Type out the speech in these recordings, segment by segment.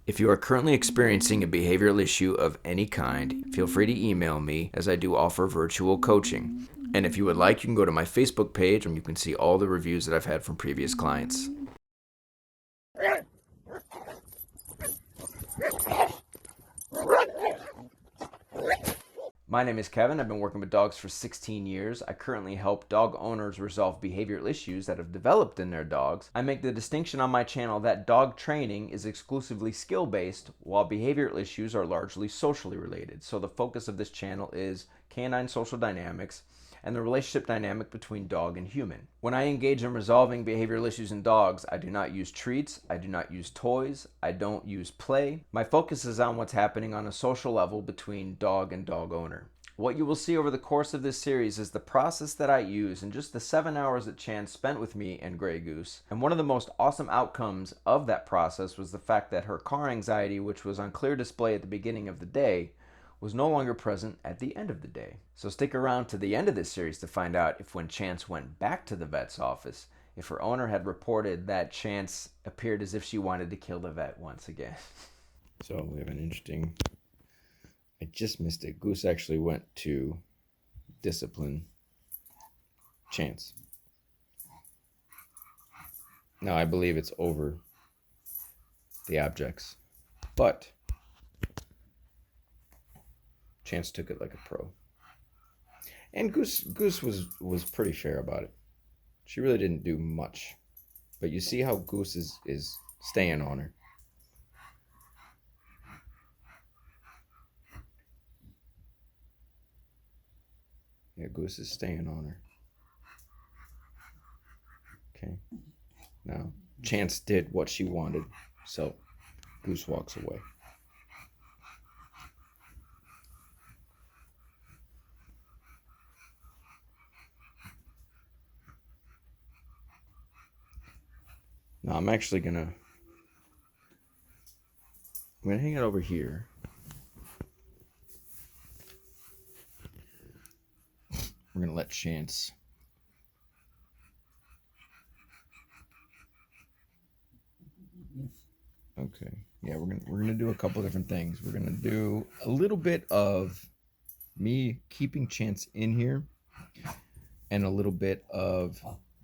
If you are currently experiencing a behavioral issue of any kind, feel free to email me as I do offer virtual coaching. And if you would like, you can go to my Facebook page and you can see all the reviews that I've had from previous clients. My name is Kevin. I've been working with dogs for 16 years. I currently help dog owners resolve behavioral issues that have developed in their dogs. I make the distinction on my channel that dog training is exclusively skill-based, while behavioral issues are largely socially related. So the focus of this channel is canine social dynamics and the relationship dynamic between dog and human. When I engage in resolving behavioral issues in dogs, I do not use treats, I do not use toys, I don't use play. My focus is on what's happening on a social level between dog and dog owner. What you will see over the course of this series is the process that I use in just the 7 hours that Chance spent with me and Grey Goose. And one of the most awesome outcomes of that process was the fact that her car anxiety, which was on clear display at the beginning of the day, was no longer present at the end of the day. So stick around to the end of this series to find out if when Chance went back to the vet's office, if her owner had reported that Chance appeared as if she wanted to kill the vet once again. So we have an interesting... I just missed it. Goose actually went to discipline Chance. Now I believe it's over the objects, but Chance took it like a pro. And Goose was pretty fair about it. She really didn't do much. But you see how Goose is staying on her. Yeah, Goose is staying on her. Okay. Now, Chance did what she wanted, so Goose walks away. Now I'm actually gonna hang it over here. We're gonna let Chance okay. Yeah, we're gonna do a couple different things. We're gonna do a little bit of me keeping Chance in here and a little bit of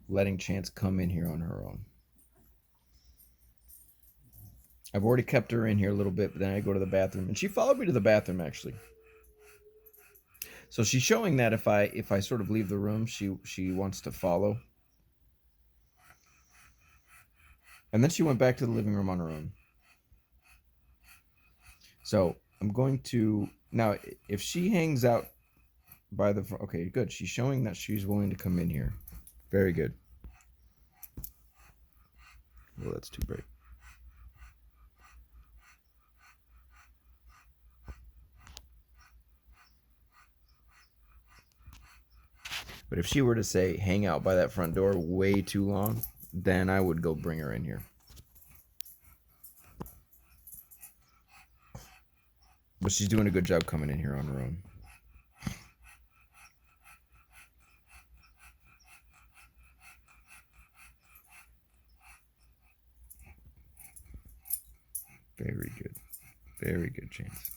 letting Chance come in here on her own. I've already kept her in here a little bit, but then I go to the bathroom, and she followed me to the bathroom actually. So she's showing that if I sort of leave the room, she wants to follow. And then she went back to the living room on her own. So I'm going to now, if she hangs out by the okay, good. She's showing that she's willing to come in here. Very good. Well, that's too bright. But if she were to say hang out by that front door way too long, then I would go bring her in here. But she's doing a good job coming in here on her own. Very good. Very good, Chance.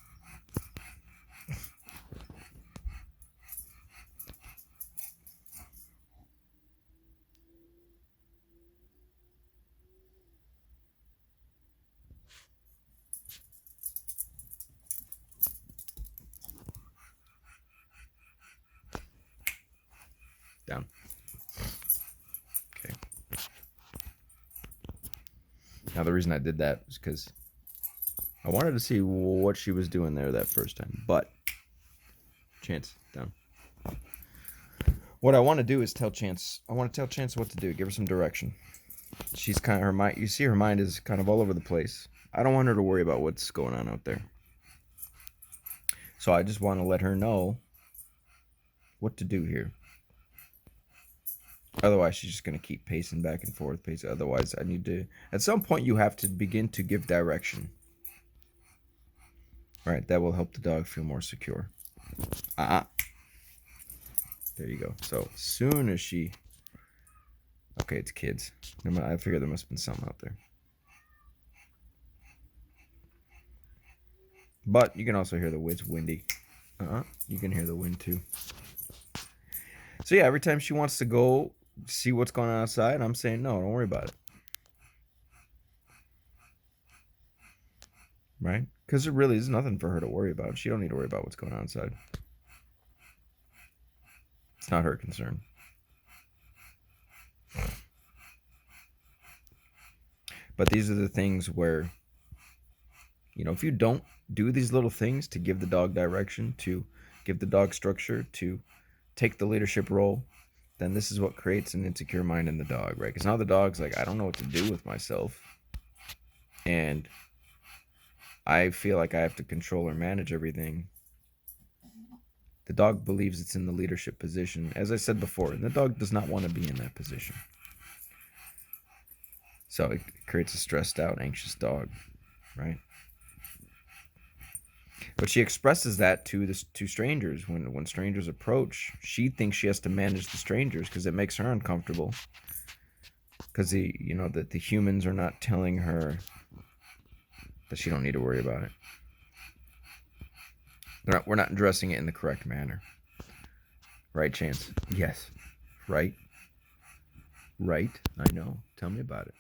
Down. Okay. Now the reason I did that was because I wanted to see what she was doing there that first time. But Chance, down. What I want to do is tell Chance. I want to tell Chance what to do. Give her some direction. She's kind of her mind. You see, her mind is kind of all over the place. I don't want her to worry about what's going on out there. So I just want to let her know what to do here. Otherwise, she's just going to keep pacing back and forth. Otherwise, I need to... At some point, you have to begin to give direction. All right, that will help the dog feel more secure. There you go. So, as soon as she... Okay, it's kids. I figured there must have been something out there. But you can also hear the wind's windy. You can hear the wind too. So yeah, every time she wants to go see what's going on outside, I'm saying, no, don't worry about it. Right? Because there really is nothing for her to worry about. She don't need to worry about what's going on outside. It's not her concern. But these are the things where, you know, if you don't do these little things to give the dog direction, to give the dog structure, to take the leadership role, then this is what creates an insecure mind in the dog, right? Because now the dog's like, I don't know what to do with myself. And I feel like I have to control or manage everything. The dog believes it's in the leadership position, as I said before, and the dog does not want to be in that position. So it creates a stressed out, anxious dog, right? But she expresses that to strangers. When strangers approach, she thinks she has to manage the strangers because it makes her uncomfortable. Because the humans are not telling her that she don't need to worry about it. We're not addressing it in the correct manner. Right, Chance? Yes. Right? Right? I know. Tell me about it.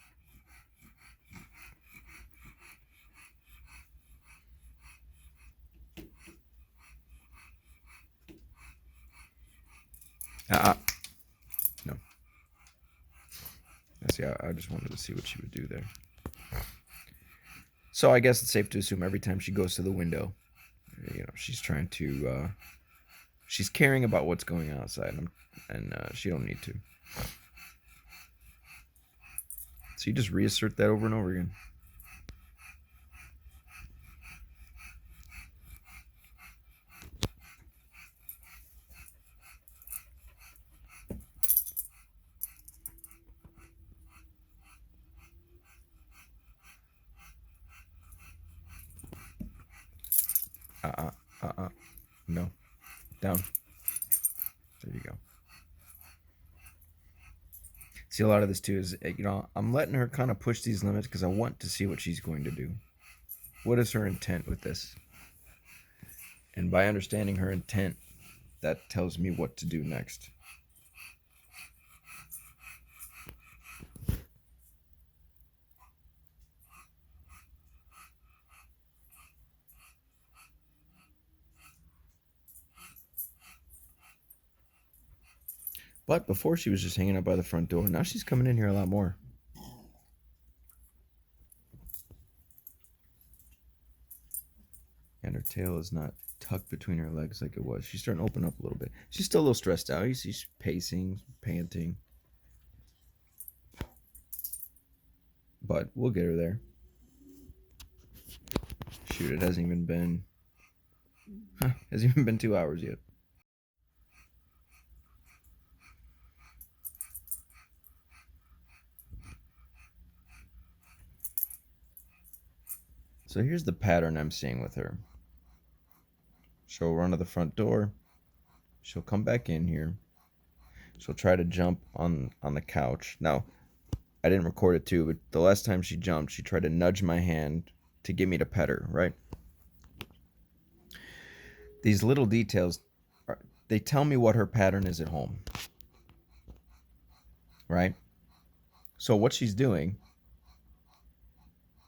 No. See, I just wanted to see what she would do there. So I guess it's safe to assume every time she goes to the window, you know, she's trying to, she's caring about what's going on outside, and she don't need to. So you just reassert that over and over again. No. Down. There you go. See, a lot of this too is, you know, I'm letting her kind of push these limits because I want to see what she's going to do. What is her intent with this? And by understanding her intent, that tells me what to do next. But before she was just hanging out by the front door. Now she's coming in here a lot more. And her tail is not tucked between her legs like it was. She's starting to open up a little bit. She's still a little stressed out. You see she's pacing, panting. But we'll get her there. Shoot, it hasn't even been 2 hours yet. So here's the pattern I'm seeing with her. She'll run to the front door. She'll come back in here. She'll try to jump on the couch. Now, I didn't record it too, but the last time she jumped, she tried to nudge my hand to get me to pet her, right? These little details, they tell me what her pattern is at home, right? So what she's doing,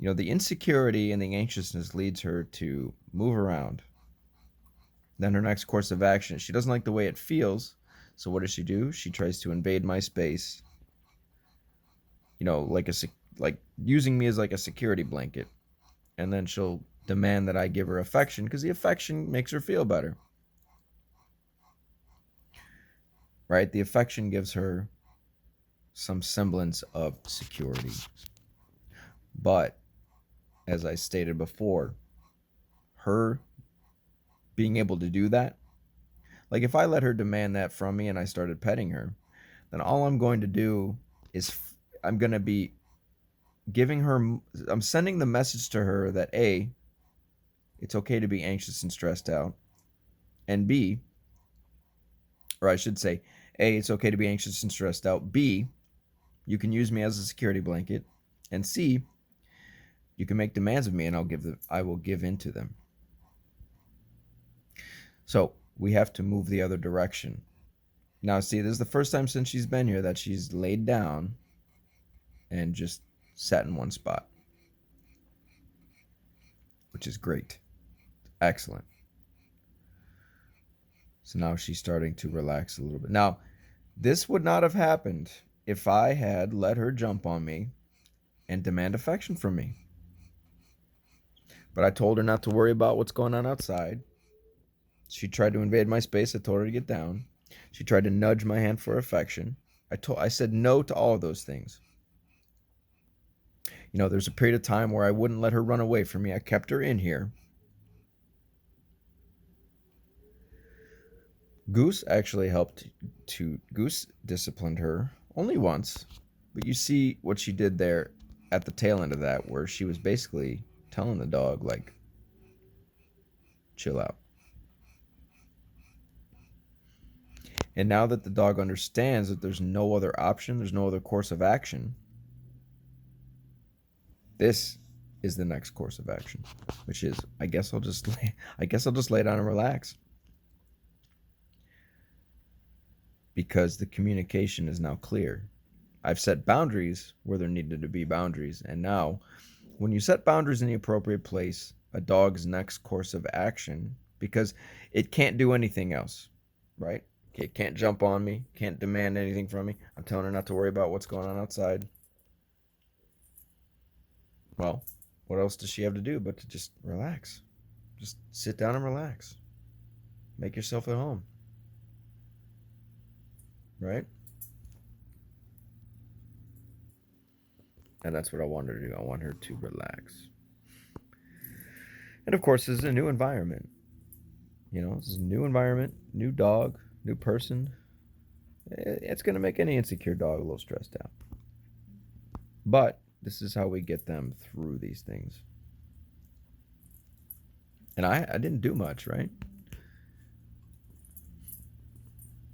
you know, the insecurity and the anxiousness leads her to move around. Then her next course of action, she doesn't like the way it feels. So what does she do? She tries to invade my space. You know, like using me as like a security blanket. And then she'll demand that I give her affection because the affection makes her feel better. Right? The affection gives her some semblance of security. But as I stated before, her being able to do that, like if I let her demand that from me and I started petting her, then all I'm going to do is I'm going to be giving her, I'm sending the message to her that A, it's okay to be anxious and stressed out, and B, or I should say, A, it's okay to be anxious and stressed out, B, you can use me as a security blanket, and C, you can make demands of me and I will give in to them. So we have to move the other direction. Now, see, this is the first time since she's been here that she's laid down and just sat in one spot, which is great. Excellent. So now she's starting to relax a little bit. Now, this would not have happened if I had let her jump on me and demand affection from me. But I told her not to worry about what's going on outside. She tried to invade my space. I told her to get down. She tried to nudge my hand for affection. I said no to all of those things. You know, there's a period of time where I wouldn't let her run away from me. I kept her in here. Goose actually Goose disciplined her only once. But you see what she did there at the tail end of that, where she was basically telling the dog, like, chill out. And now that the dog understands that there's no other option, there's no other course of action, this is the next course of action, which is, I guess I'll just lay down and relax. Because the communication is now clear. I've set boundaries where there needed to be boundaries. And now, when you set boundaries in the appropriate place, a dog's next course of action, because it can't do anything else, right? It can't jump on me, can't demand anything from me. I'm telling her not to worry about what's going on outside. Well, what else does she have to do but to just relax? Just sit down and relax. Make yourself at home. Right? And that's what I want her to do. I want her to relax. And of course, this is a new environment. You know, this is a new environment, new dog, new person. It's going to make any insecure dog a little stressed out. But this is how we get them through these things. And I didn't do much, right?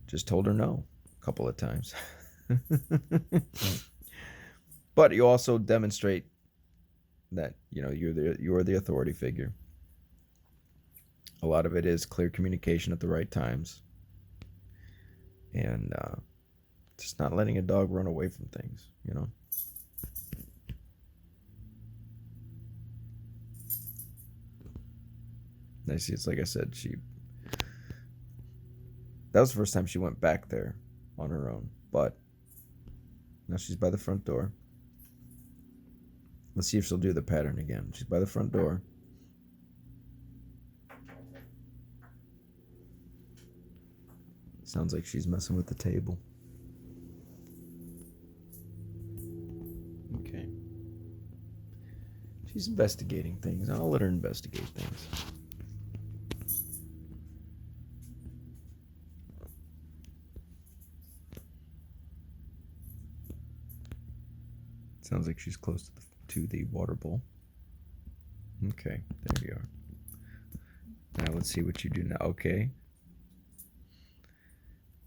Just told her no a couple of times. But you also demonstrate that, you know, you're the authority figure. A lot of it is clear communication at the right times. And just not letting a dog run away from things, you know. I see, it's like I said, that was the first time she went back there on her own. But now she's by the front door. Let's see if she'll do the pattern again. She's by the front door. Sounds like she's messing with the table. Okay. She's investigating things. I'll let her investigate things. Sounds like she's close to the water bowl. Okay, there you are. Now let's see what you do now. Okay.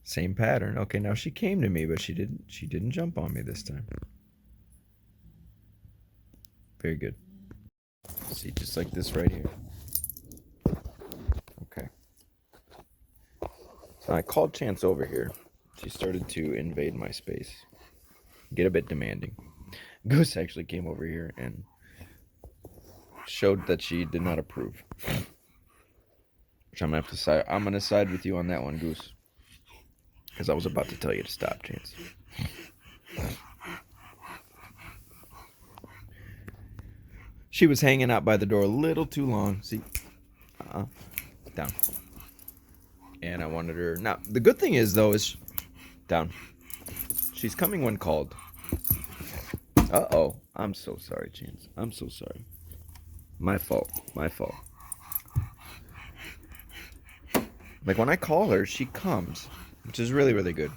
Same pattern. Okay, now she came to me, but she didn't jump on me this time. Very good. See, just like this right here. Okay. So I called Chance over here. She started to invade my space. Get a bit demanding. Goose actually came over here and showed that she did not approve. Which I'm gonna side with you on that one, Goose. Because I was about to tell you to stop, Chance. She was hanging out by the door a little too long. See? Down. And I wanted her... Now, the good thing is, though, is... Down. She's coming when called. Uh-oh. I'm so sorry, Chance. I'm so sorry. My fault. My fault. Like, when I call her, she comes. Which is really, really good.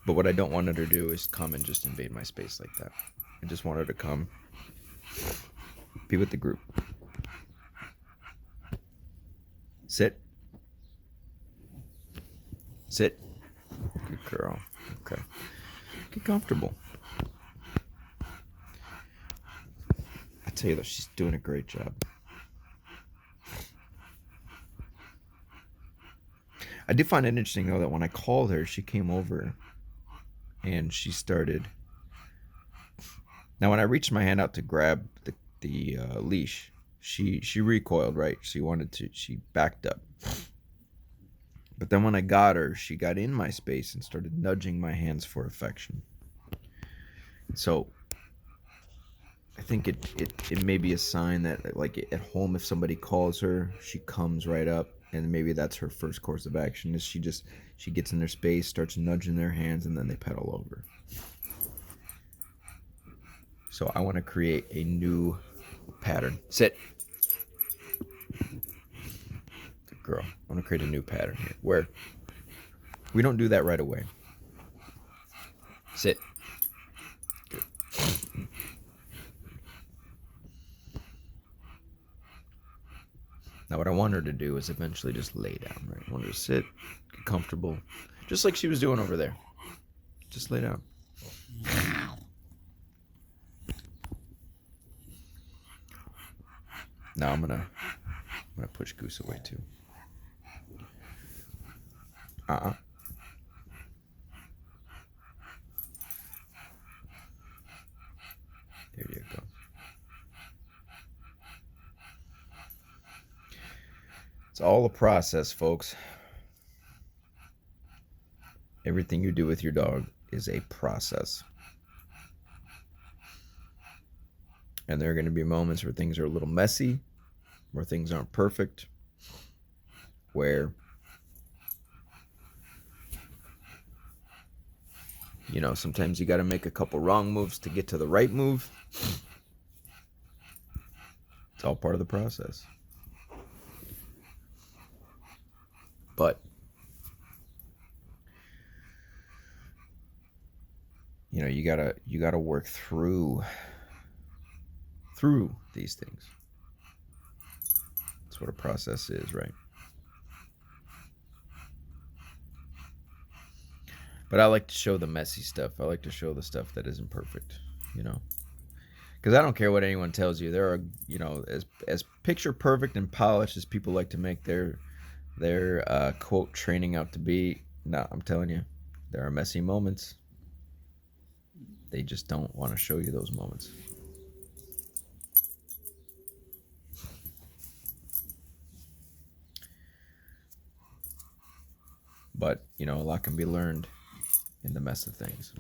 But what I don't want her to do is come and just invade my space like that. I just want her to come, be with the group. Sit. Sit. Good girl. Okay. Get comfortable. I tell you though, she's doing a great job. I did find it interesting, though, that when I called her, she came over and she started. Now, when I reached my hand out to grab the leash, she recoiled, right? She backed up. But then when I got her, she got in my space and started nudging my hands for affection. So I think it may be a sign that, like, at home, if somebody calls her, she comes right up, and maybe that's her first course of action. Is she gets in their space, starts nudging their hands, and then they pedal over. So I want to create a new pattern. Sit. Good girl. I want to create a new pattern here where we don't do that right away. Sit. Good. Now what I want her to do is eventually just lay down, right? I want her to sit, get comfortable, just like she was doing over there. Just lay down. Now I'm gonna push Goose away too. There you go. It's all a process, folks. Everything you do with your dog is a process. And there are going to be moments where things are a little messy, where things aren't perfect, where, you know, sometimes you got to make a couple wrong moves to get to the right move. It's all part of the process. But, you know, you gotta work through these things. That's what a process is, right? But I like to show the messy stuff. I like to show the stuff that isn't perfect, you know, because I don't care what anyone tells you. There are, you know, as picture perfect and polished as people like to make their quote training out to be. No, I'm telling you, there are messy moments. They just don't want to show you those moments. But, you know, a lot can be learned in the mess of things.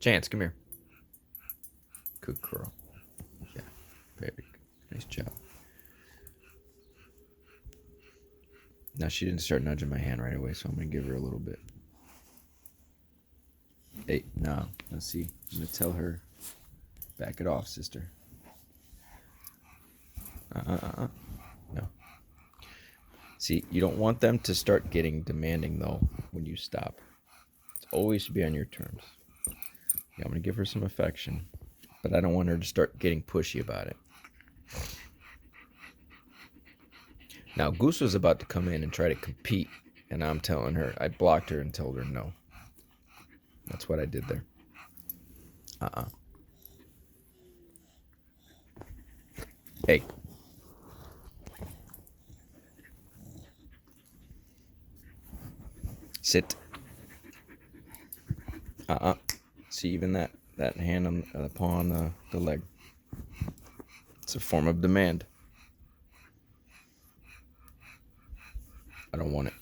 Chance, come here. Good girl. Yeah, very good. Nice job. Now, she didn't start nudging my hand right away, so I'm going to give her a little bit. Hey, no. Let's see. I'm going to tell her, back it off, sister. No. See, you don't want them to start getting demanding, though, when you stop. It's always to be on your terms. Yeah, I'm going to give her some affection, but I don't want her to start getting pushy about it. Now, Goose was about to come in and try to compete, and I'm telling her, I blocked her and told her no. That's what I did there. Hey. Sit. See, even that hand on the paw on the leg. It's a form of demand. I don't want it.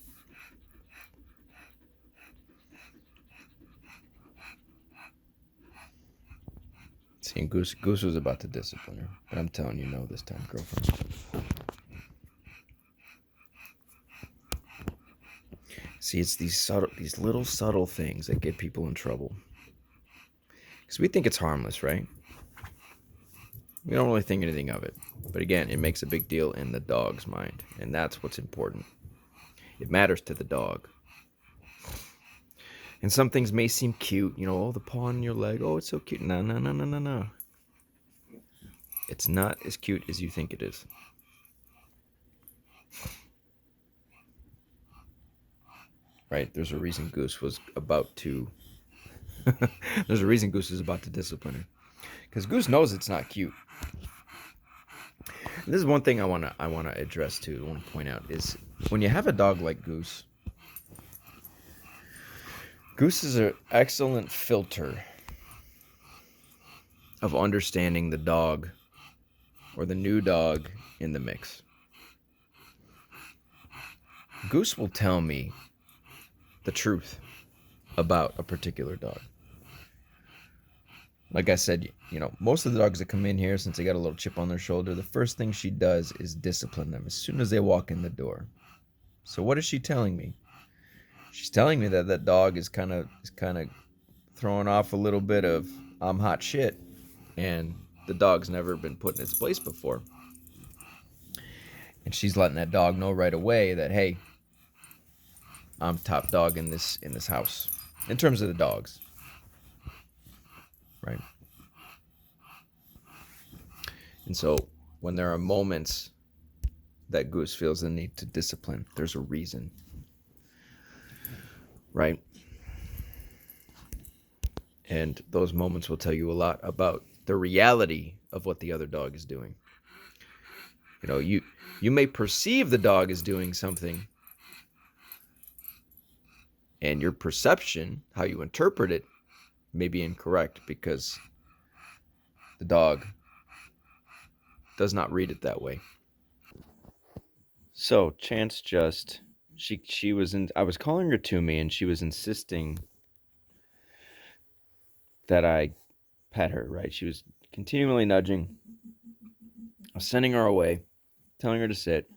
See, and Goose was about to discipline her, but I'm telling you no this time, girlfriend. See, it's these little subtle things that get people in trouble. Because we think it's harmless, right? We don't really think anything of it. But again, it makes a big deal in the dog's mind. And that's what's important. It matters to the dog. And some things may seem cute. You know, oh, the paw on your leg. Oh, it's so cute. No. It's not as cute as you think it is. right? There's a reason Goose was about to. There's a reason Goose is about to discipline her, because Goose knows it's not cute. And this is one thing I wanna address too. I want to point out is when you have a dog like Goose. Goose is an excellent filter of understanding the dog or the new dog in the mix. Goose will tell me the truth about a particular dog. Like I said, most of the dogs that come in here, since they got a little chip on their shoulder, the first thing she does is discipline them as soon as they walk in the door. So what is she telling me? She's telling me that that dog is kind of throwing off a little bit of I'm hot shit, and the dog's never been put in its place before. And she's letting that dog know right away that, hey, I'm top dog in this house in terms of the dogs, right? And so when there are moments that Goose feels the need to discipline, there's a reason, right? And those moments will tell you a lot about the reality of what the other dog is doing. You may perceive the dog is doing something, and your perception, how you interpret it, may be incorrect because the dog does not read it that way. So Chance she was I was calling her to me, and she was insisting that I pet her, right? She was continually nudging. I was sending her away, telling her to sit.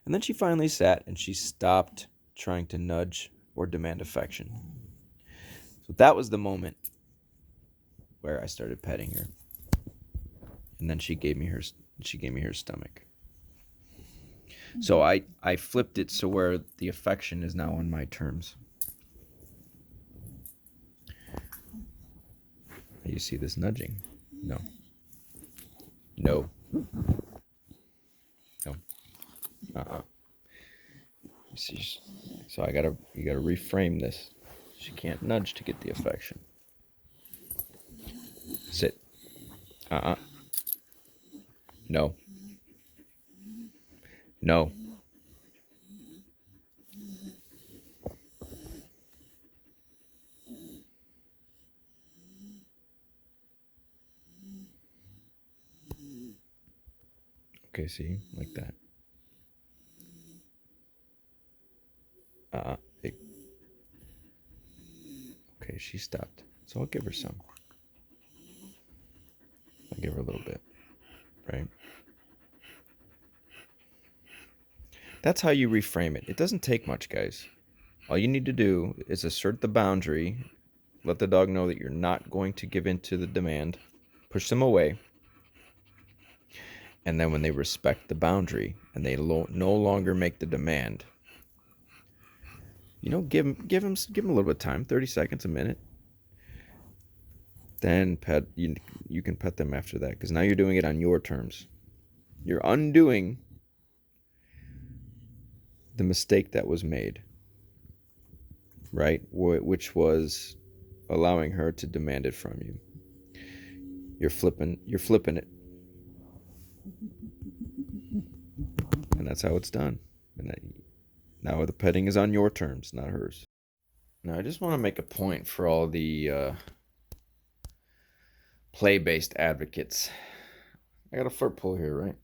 And then she finally sat, and she stopped trying to nudge or demand affection. So that was the moment where I started petting her. And then she gave me her stomach. So I flipped it so where the affection is now on my terms. You see this nudging? No. No. You see, so you gotta reframe this. She can't nudge to get the affection. Sit. No. No. Okay, see, like that. Okay, she stopped. So I'll give her some. I'll give her a little bit, right? That's how you reframe it. It doesn't take much, guys. All you need to do is assert the boundary, let the dog know that you're not going to give in to the demand, push them away, and then when they respect the boundary and they no longer make the demand, give them a little bit of time, 30 seconds, a minute. Then you can pet them after that, because now you're doing it on your terms. You're undoing the mistake that was made, right? Which was allowing her to demand it from you. You're flipping it. And that's how it's done. And now the petting is on your terms, not hers. Now, I just want to make a point for all the play-based advocates. I got a fur pull here, right?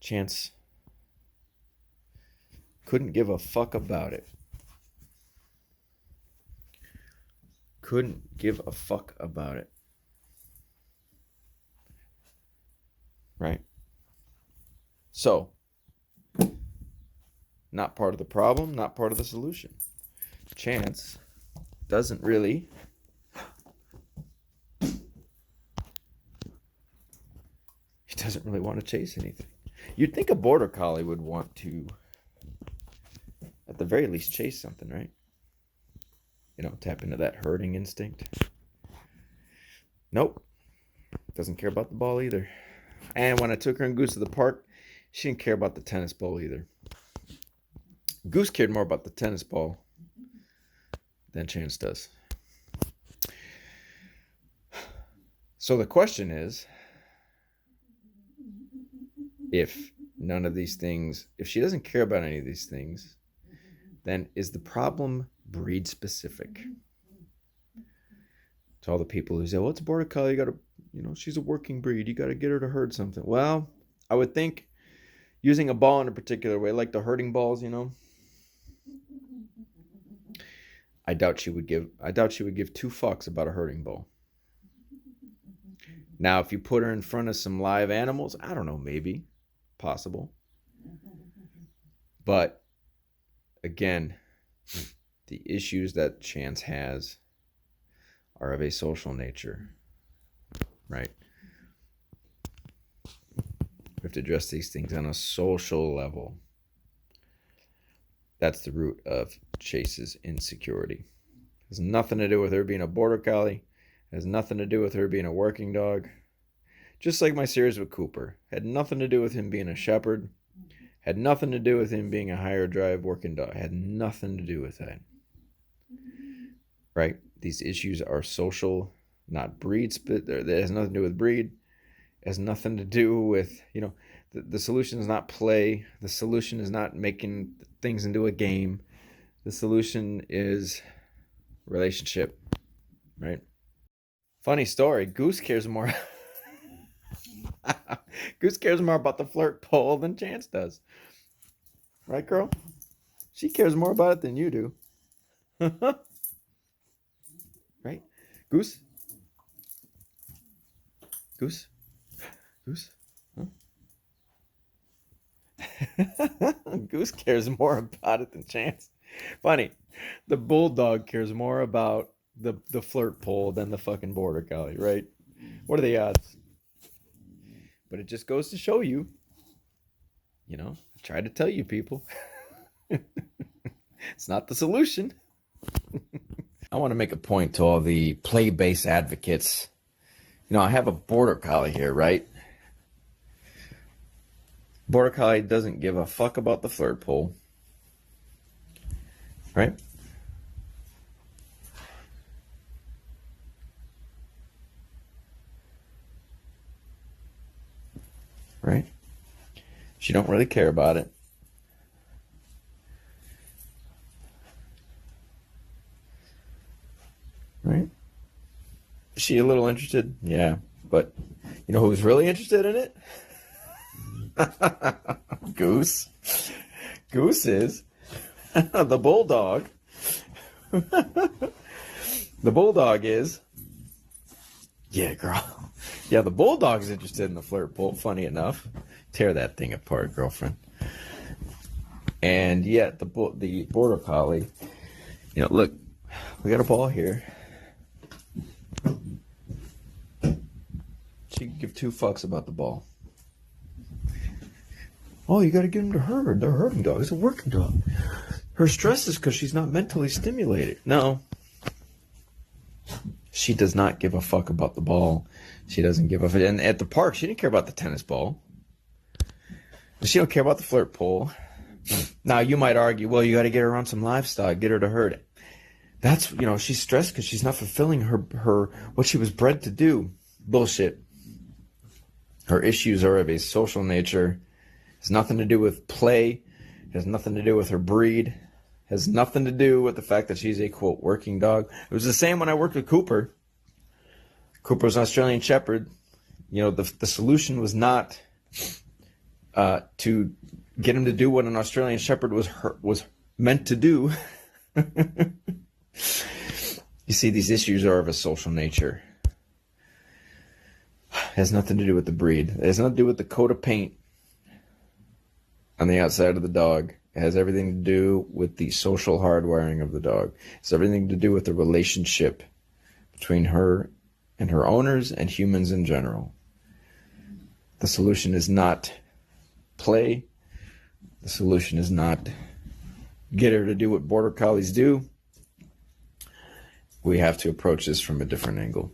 Chance couldn't give a fuck about it. Couldn't give a fuck about it. Right? So, not part of the problem, not part of the solution. Chance doesn't really want to chase anything. You'd think a border collie would want to, at the very least, chase something, right? Tap into that herding instinct. Nope. Doesn't care about the ball either. And when I took her and Goose to the park, she didn't care about the tennis ball either. Goose cared more about the tennis ball than Chance does. So the question is, if none of these things, if she doesn't care about any of these things, then is the problem breed specific? To all the people who say, well, it's a border collie, you gotta, she's a working breed, you gotta get her to herd something. Well, I would think using a ball in a particular way, like the herding balls, I doubt she would give two fucks about a herding ball. Now, if you put her in front of some live animals, I don't know, maybe, possible. But again, the issues that Chance has are of a social nature, right? We have to address these things on a social level. That's the root of Chase's insecurity. It has nothing to do with her being a border collie. It has nothing to do with her being a working dog. Just like my series with Cooper. Had nothing to do with him being a shepherd. Had nothing to do with him being a higher drive working dog. Had nothing to do with that. Right? These issues are social, not breed. That has nothing to do with breed. It has nothing to do with, the solution is not play. The solution is not making things into a game. The solution is relationship, right? Funny story. Goose cares more. Goose cares more about the flirt pole than Chance does. Right, girl? She cares more about it than you do. Right? Goose? Goose? Goose? Huh? Goose cares more about it than Chance. Funny. The bulldog cares more about the flirt pole than the fucking border collie, right? What are the odds? But it just goes to show you, I try to tell you people, it's not the solution. I want to make a point to all the play-based advocates. I have a border collie here, right? Border collie doesn't give a fuck about the flirt pole, right? Right? She don't really care about it. Right? Is she a little interested? Yeah. But you know who's really interested in it? Goose. Goose is the bulldog. The bulldog is, yeah, girl. Yeah, the bulldog's interested in the flirt pole, funny enough. Tear that thing apart, girlfriend. And yet the border collie, look, we got a ball here. She can give two fucks about the ball. Oh, you got to get him to herd. They're a herding dog. It's a working dog. Her stress is because she's not mentally stimulated. No. She does not give a fuck about the ball. She doesn't give a fuck. And at the park, she didn't care about the tennis ball. She don't care about the flirt pole. Now, you might argue, well, you got to get her on some livestock, get her to herd it. That's, she's stressed because she's not fulfilling her what she was bred to do. Bullshit. Her issues are of a social nature. It has nothing to do with play. It has nothing to do with her breed. It has nothing to do with the fact that she's a, quote, working dog. It was the same when I worked with Cooper. Cooper was an Australian Shepherd. The solution was not to get him to do what an Australian Shepherd was meant to do. You see, these issues are of a social nature. It has nothing to do with the breed. It has nothing to do with the coat of paint on the outside of the dog. It has everything to do with the social hardwiring of the dog. It has everything to do with the relationship between her and her owners and humans in general. The solution is not play. The solution is not get her to do what border collies do. We have to approach this from a different angle.